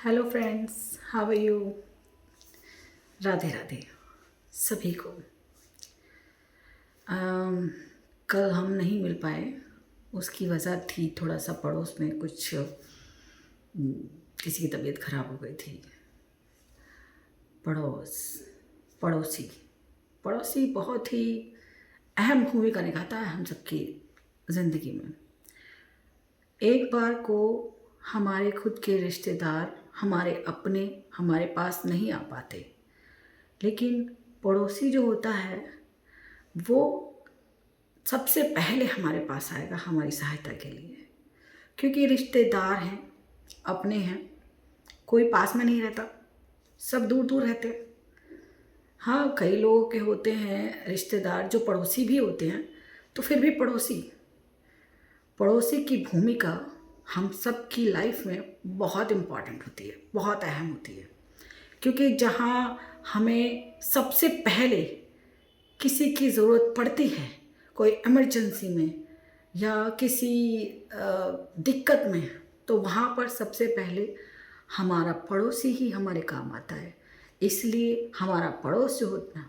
Hello friends, how are you. Radhe Radhe सभी को। कल हम नहीं मिल पाए। उसकी वजह थी थोड़ा सा पड़ोस में कुछ किसी की तबीयत ख़राब हो गई थी। पड़ोसी पड़ोसी बहुत ही अहम भूमिका निभाता है हम सबकी ज़िंदगी में। एक बार को हमारे खुद के रिश्तेदार, हमारे अपने हमारे पास नहीं आ पाते, लेकिन पड़ोसी जो होता है वो सबसे पहले हमारे पास आएगा हमारी सहायता के लिए। क्योंकि रिश्तेदार हैं, अपने हैं, कोई पास में नहीं रहता, सब दूर दूर रहते हैं। हाँ, कई लोगों के होते हैं रिश्तेदार जो पड़ोसी भी होते हैं, तो फिर भी पड़ोसी की भूमिका हम सब की लाइफ में बहुत इम्पॉर्टेंट होती है, बहुत अहम होती है। क्योंकि जहाँ हमें सबसे पहले किसी की ज़रूरत पड़ती है, कोई इमरजेंसी में या किसी दिक्कत में, तो वहाँ पर सबसे पहले हमारा पड़ोसी ही हमारे काम आता है। इसलिए हमारा पड़ोस जो होता है,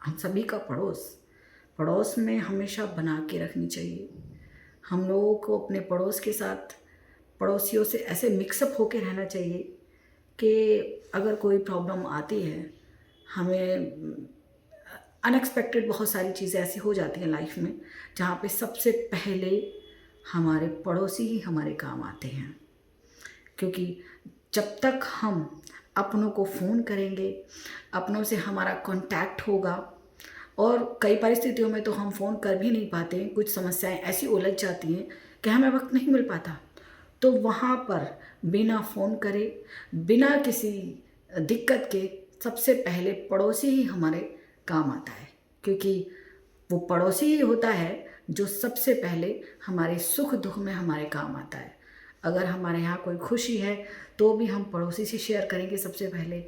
हम सभी का पड़ोस में हमेशा बना के रखनी चाहिए। हम लोगों को अपने पड़ोस के साथ, पड़ोसियों से ऐसे मिक्सअप होके रहना चाहिए कि अगर कोई प्रॉब्लम आती है, हमें अनएक्सपेक्टेड बहुत सारी चीज़ें ऐसी हो जाती हैं लाइफ में, जहाँ पे सबसे पहले हमारे पड़ोसी ही हमारे काम आते हैं। क्योंकि जब तक हम अपनों को फ़ोन करेंगे, अपनों से हमारा कांटेक्ट होगा, और कई परिस्थितियों में तो हम फ़ोन कर भी नहीं पाते हैं, कुछ समस्याएं ऐसी उलझ जाती हैं कि हमें वक्त नहीं मिल पाता। तो वहाँ पर बिना फ़ोन करे, बिना किसी दिक्कत के, सबसे पहले पड़ोसी ही हमारे काम आता है। क्योंकि वो पड़ोसी ही होता है जो सबसे पहले हमारे सुख दुख में हमारे काम आता है। अगर हमारे यहाँ कोई खुशी है तो भी हम पड़ोसी से शेयर करेंगे सबसे पहले।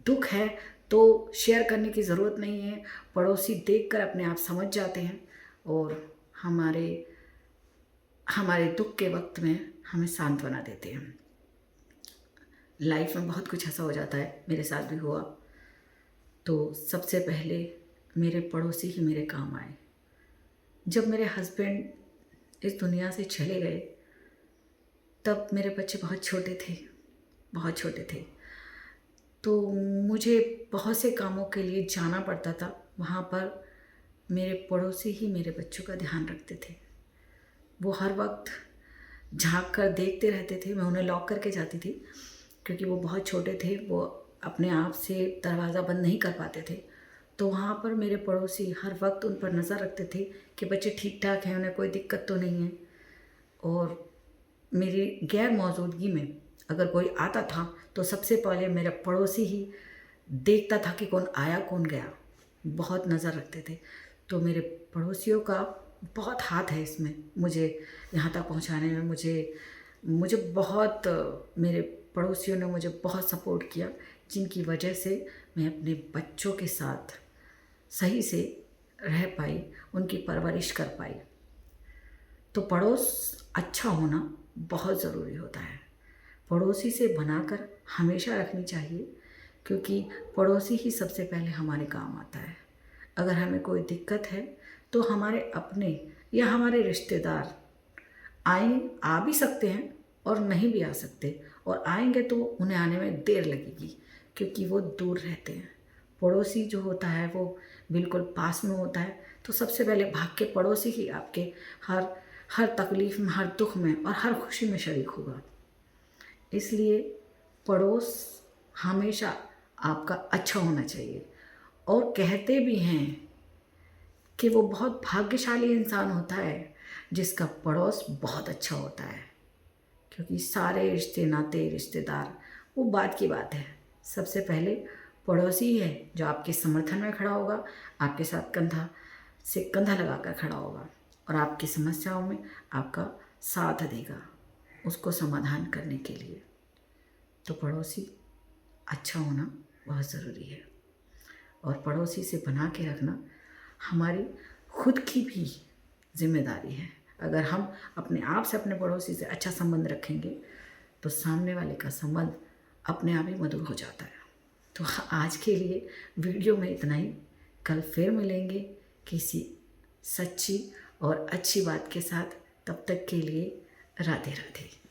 दुख है तो शेयर करने की ज़रूरत नहीं है, पड़ोसी देखकर अपने आप समझ जाते हैं और हमारे हमारे दुख के वक्त में हमें सांत्वना देते हैं। लाइफ में बहुत कुछ ऐसा हो जाता है, मेरे साथ भी हुआ। तो सबसे पहले मेरे पड़ोसी ही मेरे काम आए। जब मेरे हस्बैंड इस दुनिया से चले गए, तब मेरे बच्चे बहुत छोटे थे। तो मुझे बहुत से कामों के लिए जाना पड़ता था। वहाँ पर मेरे पड़ोसी ही मेरे बच्चों का ध्यान रखते थे। वो हर वक्त झांक कर देखते रहते थे। मैं उन्हें लॉक करके जाती थी क्योंकि वो बहुत छोटे थे, वो अपने आप से दरवाज़ा बंद नहीं कर पाते थे। तो वहाँ पर मेरे पड़ोसी हर वक्त उन पर नज़र रखते थे कि बच्चे ठीक ठाक हैं, उन्हें कोई दिक्कत तो नहीं है। और मेरी गैर मौजूदगी में अगर कोई आता था तो सबसे पहले मेरा पड़ोसी ही देखता था कि कौन आया कौन गया, बहुत नज़र रखते थे। तो मेरे पड़ोसियों का बहुत हाथ है इसमें, मुझे यहाँ तक पहुँचाने में। मुझे बहुत मेरे पड़ोसियों ने मुझे बहुत सपोर्ट किया, जिनकी वजह से मैं अपने बच्चों के साथ सही से रह पाई, उनकी परवरिश कर पाई। तो पड़ोस अच्छा होना बहुत ज़रूरी होता है। पड़ोसी से बनाकर हमेशा रखनी चाहिए, क्योंकि पड़ोसी ही सबसे पहले हमारे काम आता है। अगर हमें कोई दिक्कत है तो हमारे अपने या हमारे रिश्तेदार आ भी सकते हैं और नहीं भी आ सकते, और आएंगे तो उन्हें आने में देर लगेगी क्योंकि वो दूर रहते हैं। पड़ोसी जो होता है वो बिल्कुल पास में होता है, तो सबसे पहले भाग के पड़ोसी ही आपके हर हर तकलीफ़ में, हर दुख में और हर खुशी में शरीक होगा। इसलिए पड़ोस हमेशा आपका अच्छा होना चाहिए। और कहते भी हैं कि वो बहुत भाग्यशाली इंसान होता है जिसका पड़ोस बहुत अच्छा होता है। क्योंकि सारे रिश्ते नाते रिश्तेदार वो बात की बात है, सबसे पहले पड़ोसी ही है जो आपके समर्थन में खड़ा होगा, आपके साथ कंधा से कंधा लगाकर खड़ा होगा और आपकी समस्याओं में आपका साथ देगा, उसको समाधान करने के लिए। तो पड़ोसी अच्छा होना बहुत ज़रूरी है, और पड़ोसी से बना के रखना हमारी खुद की भी जिम्मेदारी है। अगर हम अपने आप से अपने पड़ोसी से अच्छा संबंध रखेंगे तो सामने वाले का संबंध अपने आप ही मधुर हो जाता है। तो आज के लिए वीडियो में इतना ही। कल फिर मिलेंगे किसी सच्ची और अच्छी बात के साथ। तब तक के लिए राधे राधे।